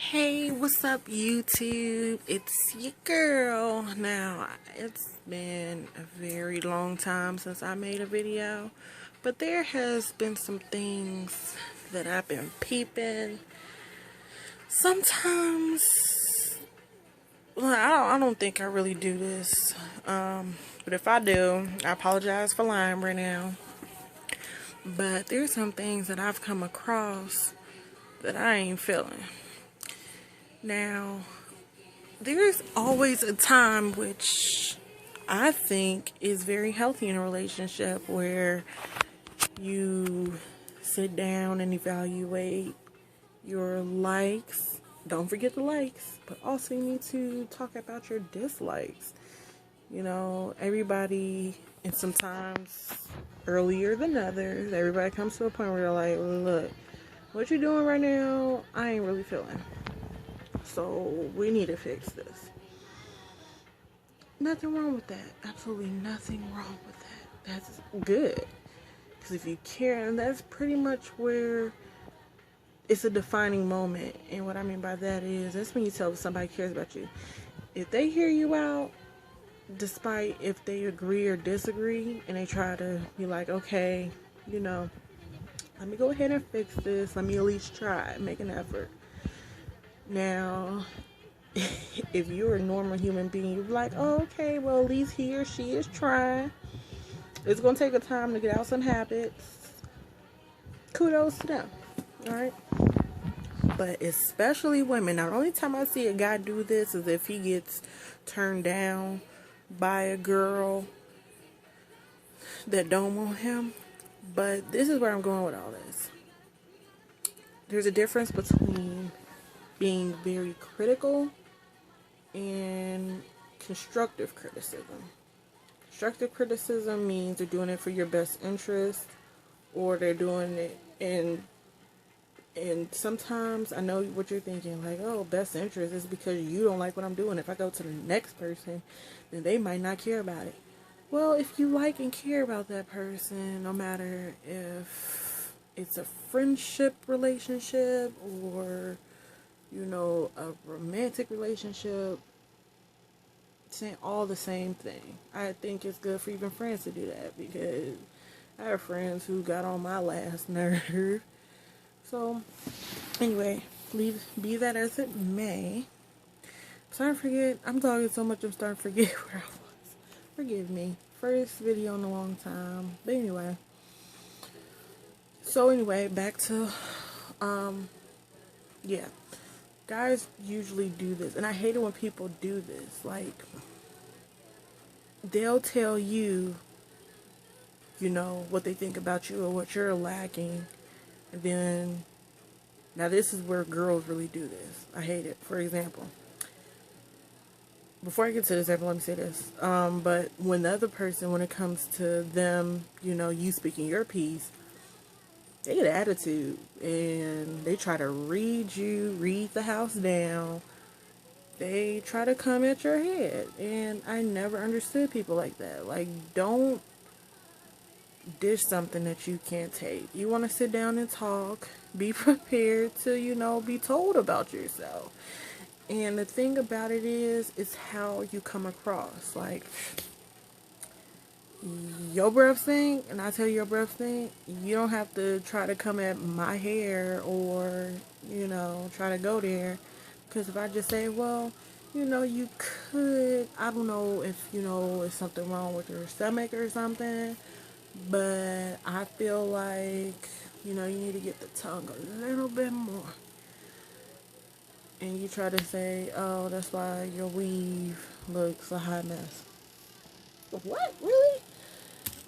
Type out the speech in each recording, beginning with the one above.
Hey, what's up, YouTube? It's your girl. Now, it's been a very long time since I made a video, but there has been some things that I've been peeping. Sometimes, well, I don't think I really do this, but if I do, I apologize for lying right now. But there's some things that I've come across that I ain't feeling. Now, there's always a time which I think is very healthy in a relationship where you sit down and evaluate your likes. Don't forget the likes, but also you need to talk about your dislikes. You know, everybody, and sometimes earlier than others, everybody comes to a point where they're like, look, what you're doing right now, I ain't really feeling. So we need to fix this. Nothing wrong with that. Absolutely nothing wrong with that. That's good. Because if you care, and that's pretty much where it's a defining moment. And what I mean by that is, that's when you tell somebody cares about you. If they hear you out, despite if they agree or disagree, and they try to be like, okay, you know, let me go ahead and fix this. Let me at least try, make an effort. Now, if you're a normal human being, you're like, oh, okay, well, at least he or she is trying. It's going to take a time to get out some habits. Kudos to them. Alright? But especially women. Now, the only time I see a guy do this is if he gets turned down by a girl that don't want him. But this is where I'm going with all this. There's a difference between being very critical and constructive criticism. Constructive criticism means they're doing it for your best interest, or they're doing it and sometimes I know what you're thinking, like, oh, best interest is because you don't like what I'm doing. If I go to the next person, then they might not care about it. Well, if you like and care about that person, no matter if it's a friendship relationship or, you know, a romantic relationship, saying all the same thing. I think it's good for even friends to do that, because I have friends who got on my last nerve. So, anyway, be that as it may. I'm starting to forget. I'm talking so much, I'm starting to forget where I was. Forgive me. First video in a long time. But anyway. So, anyway, back to, yeah. Guys usually do this. And I hate it when people do this. Like, they'll tell you, you know, what they think about you or what you're lacking. And then, now this is where girls really do this. I hate it. For example, before I get to this, let me say this. But when the other person, when it comes to them, you know, you speaking your piece, they get an attitude and they try to read the house down. They try to come at your head. And I never understood people like that. Like, don't dish something that you can't take. You want to sit down and talk. Be prepared to, you know, be told about yourself. And the thing about it is how you come across. Like, your breath stink, and I tell you your breath stink, you don't have to try to come at my hair or, you know, try to go there. Because if I just say, well, you know, you could, I don't know if, you know, it's something wrong with your stomach or something, but I feel like, you know, you need to get the tongue a little bit more. And you try to say, oh, that's why your weave looks a hot mess. What? Really?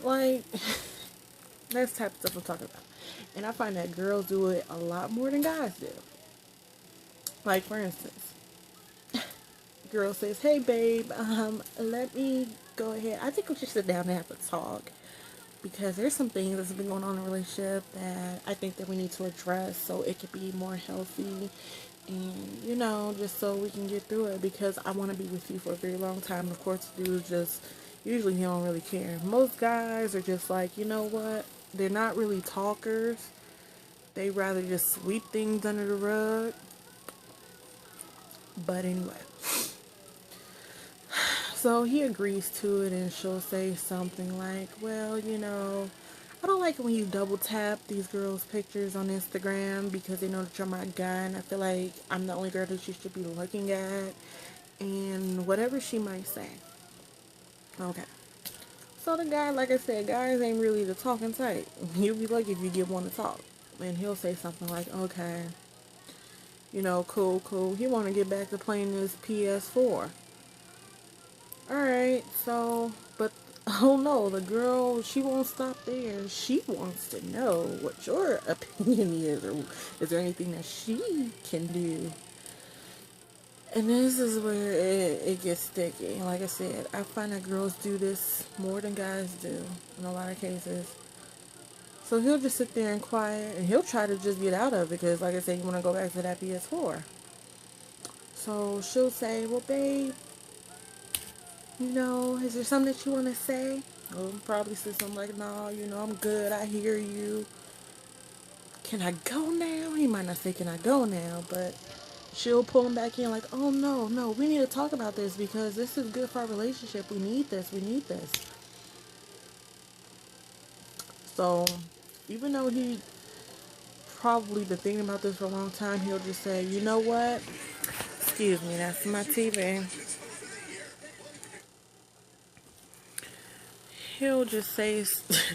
Like, that's the type of stuff I'm talking about. And I find that girls do it a lot more than guys do. Like, for instance, girl says, hey, babe, let me go ahead. I think we should sit down and have a talk. Because there's some things that's been going on in a relationship that I think that we need to address so it could be more healthy. And, you know, just so we can get through it. Because I want to be with you for a very long time. Of course, dudes just, usually he don't really care. Most guys are just like, you know what? They're not really talkers. They rather just sweep things under the rug. But anyway, so he agrees to it, and she'll say something like, well, I don't like it when you double tap these girls' pictures on Instagram because they know that you're my guy, and I feel like I'm the only girl that you should be looking at, and whatever she might say. Okay. So the guy, like I said, guys ain't really the talking type. You'll be lucky if you get one to talk. And he'll say something like, okay, cool, cool. He want to get back to playing this PS4. Alright, so, but, oh no, the girl, she won't stop there. She wants to know what your opinion is, or is there anything that she can do? And this is where it gets sticky. Like I said, I find that girls do this more than guys do in a lot of cases. So he'll just sit there and quiet, and he'll try to just get out of it because, like I said, you want to go back to that PS4. So she'll say, well, babe, is there something that you want to say? He'll probably say something like, no, I'm good. I hear you. Can I go now? He might not say, can I go now? But she'll pull him back in like, oh, no, no, we need to talk about this because this is good for our relationship. We need this. We need this. So even though he probably been thinking about this for a long time, he'll just say, you know what? Excuse me, that's my TV. He'll just say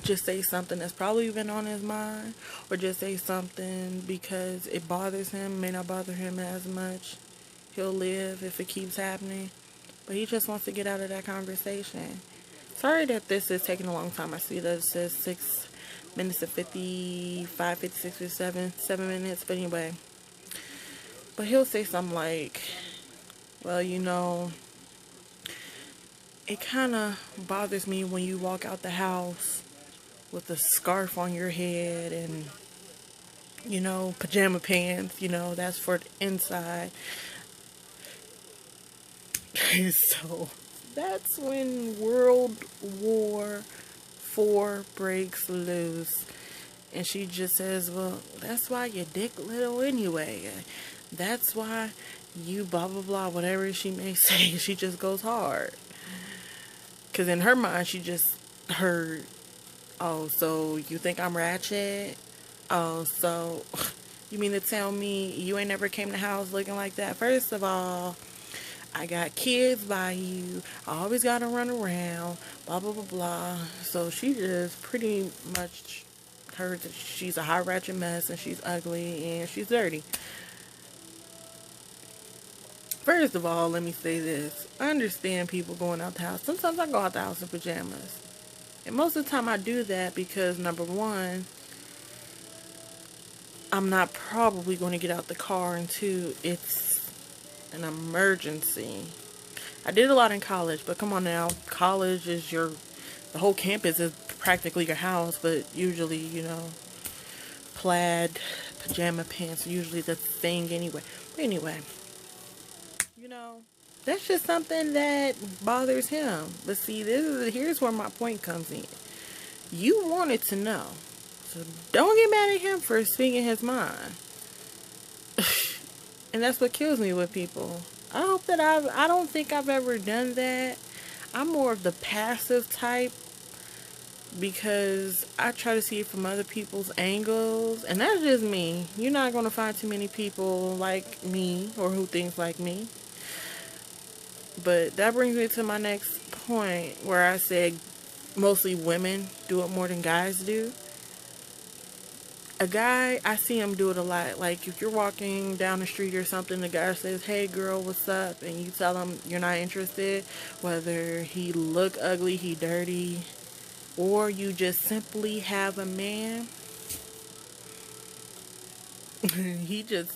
just say something that's probably been on his mind, or just say something because it bothers him, may not bother him as much. He'll live if it keeps happening, but he just wants to get out of that conversation. Sorry that this is taking a long time. I see that it says 6 minutes and 55, 56, 57, 7 minutes, but anyway. But he'll say something like, well, it kind of bothers me when you walk out the house with a scarf on your head and, pajama pants, that's for the inside. So that's when World War IV breaks loose. And she just says, well, that's why your dick little anyway. That's why you blah, blah, blah, whatever she may say. She just goes hard. Because in her mind, she just heard, oh, so you think I'm ratchet? Oh, so you mean to tell me you ain't never came to the house looking like that? First of all, I got kids by you. I always got to run around, blah, blah, blah, blah. So she just pretty much heard that she's a hot ratchet mess and she's ugly and she's dirty. First of all, let me say this. I understand people going out the house. Sometimes I go out the house in pajamas. And most of the time I do that because, number one, I'm not probably going to get out the car, and two, it's an emergency. I did a lot in college, but come on now. College is the whole campus is practically your house, but usually, plaid pajama pants are usually the thing anyway. But anyway. That's just something that bothers him. But see, here's where my point comes in. You wanted to know. So don't get mad at him for speaking his mind. And that's what kills me with people. I don't think I've ever done that. I'm more of the passive type because I try to see it from other people's angles. And that's just me. You're not going to find too many people like me or who thinks like me. But that brings me to my next point where I said mostly women do it more than guys do. A guy, I see him do it a lot. Like if you're walking down the street or something, the guy says, hey girl, what's up? And you tell him you're not interested, whether he look ugly, he dirty, or you just simply have a man. He just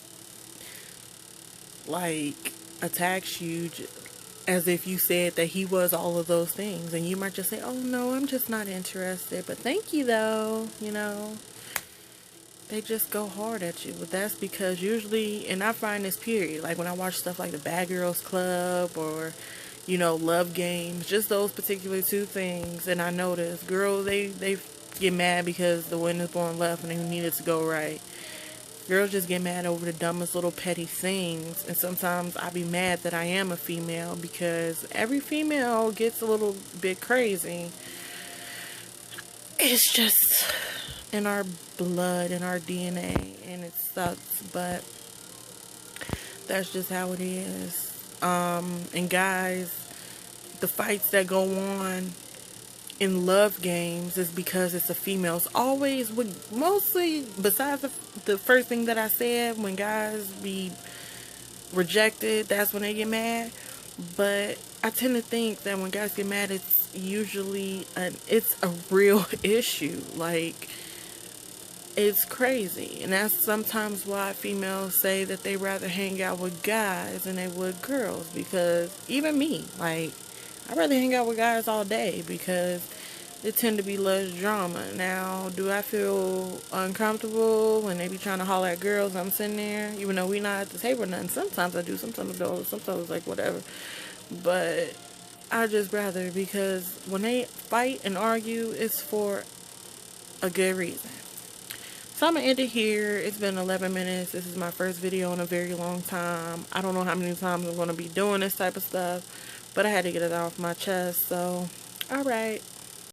like attacks you as if you said that he was all of those things, and you might just say, oh no, I'm just not interested, but thank you though. They just go hard at you. But that's because usually, and I find this period, like when I watch stuff like the Bad Girls Club or Love Games, just those particular two things, and I notice girls, they get mad because the wind is blowing left and they need it to go right. Girls just get mad over the dumbest little petty things. And sometimes I be mad that I am a female because every female gets a little bit crazy. It's just in our blood, in our DNA, and it sucks, but that's just how it is. And guys, the fights that go on in love games is because it's a female. It's always with, mostly besides the first thing that I said, when guys be rejected, that's when they get mad. But I tend to think that when guys get mad, it's usually it's a real issue. Like, it's crazy. And that's sometimes why females say that they rather hang out with guys than they would girls. Because even me, like, I'd rather hang out with guys all day because it tend to be less drama. Now, do I feel uncomfortable when they be trying to holler at girls? I'm sitting there, even though we not at the table or nothing. Sometimes I do, sometimes I don't, sometimes like whatever. But I just rather, because when they fight and argue, it's for a good reason. So I'm going to end it here. It's been 11 minutes. This is my first video in a very long time. I don't know how many times I'm going to be doing this type of stuff, but I had to get it off my chest. So, alright.